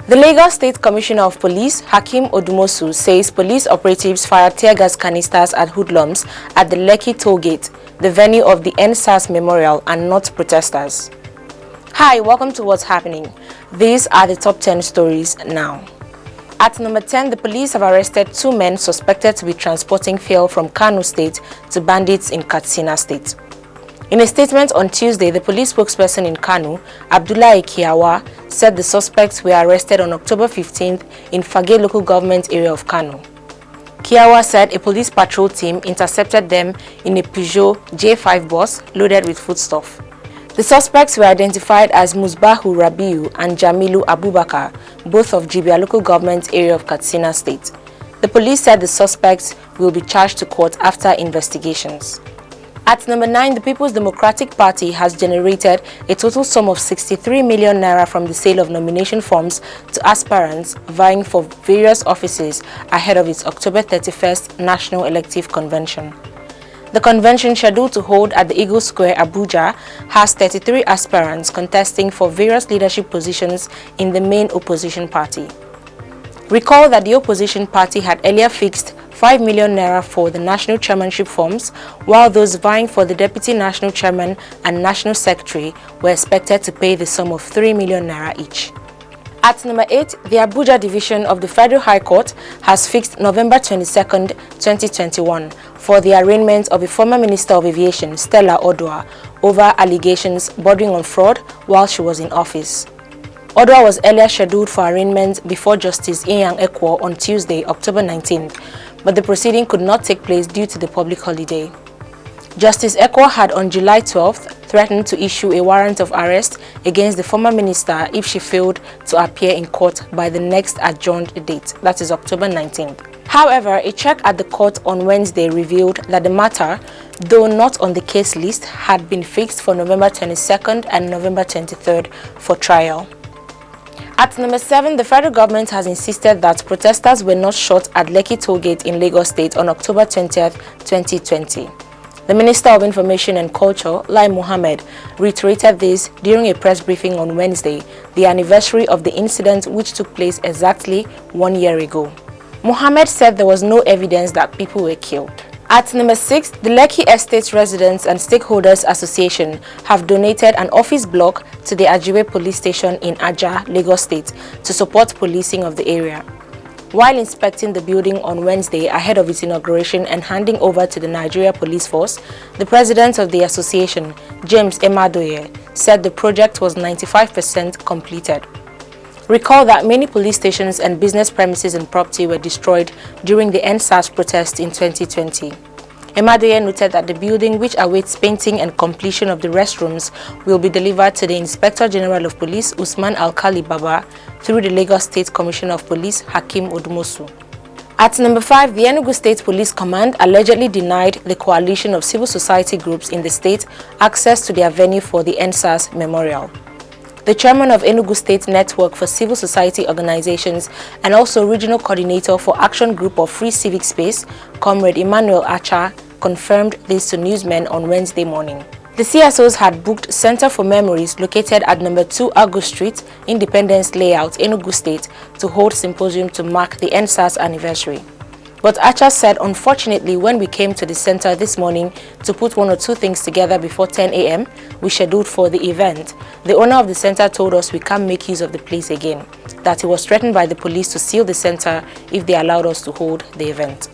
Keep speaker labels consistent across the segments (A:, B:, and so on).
A: The Lagos State Commissioner of Police, Hakeem Odumosu, says police operatives fired tear gas canisters at hoodlums at the Lekki toll gate, the venue of the EndSARS memorial, and not protesters. Hi, welcome to What's Happening. These are the top 10 stories now. At number 10, the police have arrested 2 men suspected to be transporting fuel from Kano State to bandits in Katsina State. In a statement on Tuesday, the police spokesperson in Kano, Abdullahi Kiyawa, said the suspects were arrested on October 15th in Fagge local government area of Kano. Kiyawa said a police patrol team intercepted them in a Peugeot J5 bus loaded with foodstuff. The suspects were identified as Musbahu Rabiu and Jamilu Abubakar, both of Jibia local government area of Katsina State. The police said the suspects will be charged to court after investigations. At number 9, the People's Democratic Party has generated a total sum of 63 million naira from the sale of nomination forms to aspirants vying for various offices ahead of its October 31st National Elective Convention. The convention, scheduled to hold at the Eagle Square, Abuja, has 33 aspirants contesting for various leadership positions in the main opposition party. Recall that the opposition party had earlier fixed 5 million naira for the national chairmanship forms, while those vying for the deputy national chairman and national secretary were expected to pay the sum of 3 million naira each. At number 8, the Abuja division of the Federal High Court has fixed November 22nd, 2021 for the arraignment of a former Minister of Aviation, Stella Odua, over allegations bordering on fraud while she was in office. Odua was earlier scheduled for arraignment before Justice Inyang Ekwo on Tuesday, October 19th, but the proceeding could not take place due to the public holiday. Justice Ekwo had on July 12th threatened to issue a warrant of arrest against the former minister if she failed to appear in court by the next adjourned date, that is October 19th. However, a check at the court on Wednesday revealed that the matter, though not on the case list, had been fixed for November 22nd and November 23rd for trial. At number 7, the federal government has insisted that protesters were not shot at Lekki Tollgate in Lagos State on October 20th, 2020. The Minister of Information and Culture, Lai Mohammed, reiterated this during a press briefing on Wednesday, the anniversary of the incident which took place exactly 1 year ago. Mohammed said there was no evidence that people were killed. At number 6, the Lekki Estate Residents and Stakeholders Association have donated an office block to the Ajiwe Police Station in Aja, Lagos State, to support policing of the area. While inspecting the building on Wednesday ahead of its inauguration and handing over to the Nigeria Police Force, the president of the association, James Emadoye, said the project was 95% completed. Recall that many police stations and business premises and property were destroyed during the EndSARS protest in 2020. Emadoye noted that the building, which awaits painting and completion of the restrooms, will be delivered to the Inspector General of Police, Usman Alkali Baba, through the Lagos State Commissioner of Police, Hakeem Odumosu. At number 5, the Enugu State Police Command allegedly denied the coalition of civil society groups in the state access to their venue for the EndSARS memorial. The chairman of Enugu State Network for Civil Society Organizations and also regional coordinator for Action Group of Free Civic Space, Comrade Emmanuel Acha, confirmed this to newsmen on Wednesday morning. The CSOs had booked Center for Memories located at number 2 Agus Street, Independence Layout, Enugu State, to hold symposium to mark the EndSARS anniversary. But Acha said, unfortunately, when we came to the center this morning to put 1 or 2 things together before 10 a.m. we scheduled for the event, the owner of the center told us we can't make use of the place again, that he was threatened by the police to seal the center if they allowed us to hold the event.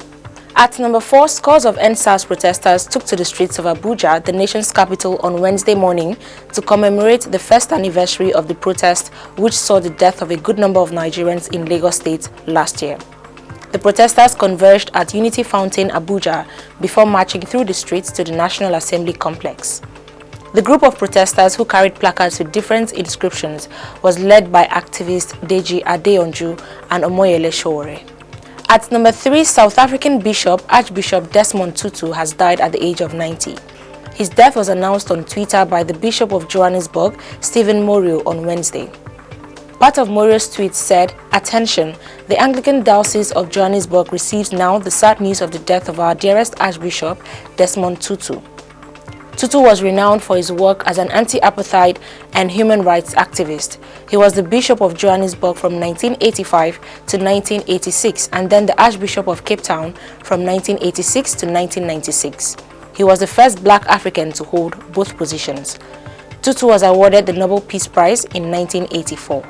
A: At number 4, scores of EndSARS protesters took to the streets of Abuja, the nation's capital, on Wednesday morning to commemorate the first anniversary of the protest which saw the death of a good number of Nigerians in Lagos State last year. The protesters converged at Unity Fountain, Abuja, before marching through the streets to the National Assembly complex. The group of protesters, who carried placards with different inscriptions, was led by activist Deji Adeonju and Omoyele Sowore. At number 3, South African Archbishop Desmond Tutu has died at the age of 90. His death was announced on Twitter by the Bishop of Johannesburg, Stephen Morio, on Wednesday. Part of Morio's tweet said, "Attention, the Anglican Diocese of Johannesburg receives now the sad news of the death of our dearest Archbishop, Desmond Tutu." Tutu was renowned for his work as an anti-apartheid and human rights activist. He was the Bishop of Johannesburg from 1985 to 1986 and then the Archbishop of Cape Town from 1986 to 1996. He was the first black African to hold both positions. Tutu was awarded the Nobel Peace Prize in 1984.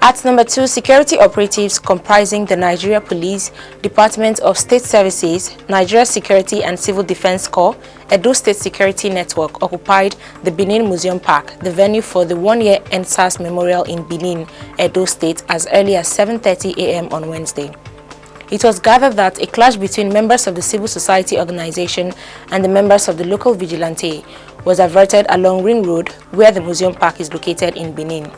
A: At number 2, security operatives comprising the Nigeria Police, Department of State Services, Nigeria Security and Civil Defense Corps, Edo State Security Network occupied the Benin Museum Park, the venue for the one-year EndSARS Memorial in Benin, Edo State, as early as 7:30 a.m. on Wednesday. It was gathered that a clash between members of the civil society organization and the members of the local vigilante was averted along Ring Road, where the museum park is located in Benin.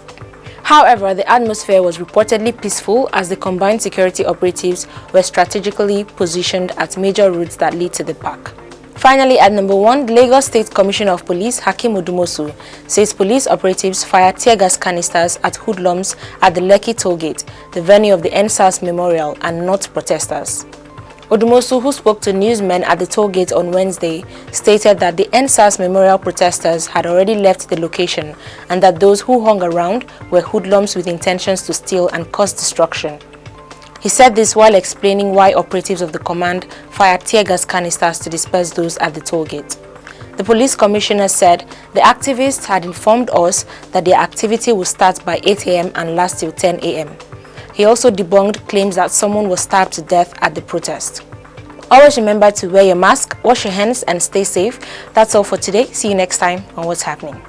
A: However, the atmosphere was reportedly peaceful as the combined security operatives were strategically positioned at major routes that lead to the park. Finally, at number 1, the Lagos State Commissioner of Police, Hakeem Odumosu, says police operatives fired tear gas canisters at hoodlums at the Lekki Tollgate, the venue of the EndSARS Memorial, and not protesters. Odumosu, who spoke to newsmen at the toll gate on Wednesday, stated that the EndSARS Memorial protesters had already left the location and that those who hung around were hoodlums with intentions to steal and cause destruction. He said this while explaining why operatives of the command fired tear gas canisters to disperse those at the toll gate. The police commissioner said the activists had informed us that their activity would start by 8 a.m. and last till 10 a.m. He also debunked claims that someone was stabbed to death at the protest. Always remember to wear your mask, wash your hands and stay safe. That's all for today. See you next time on What's Happening.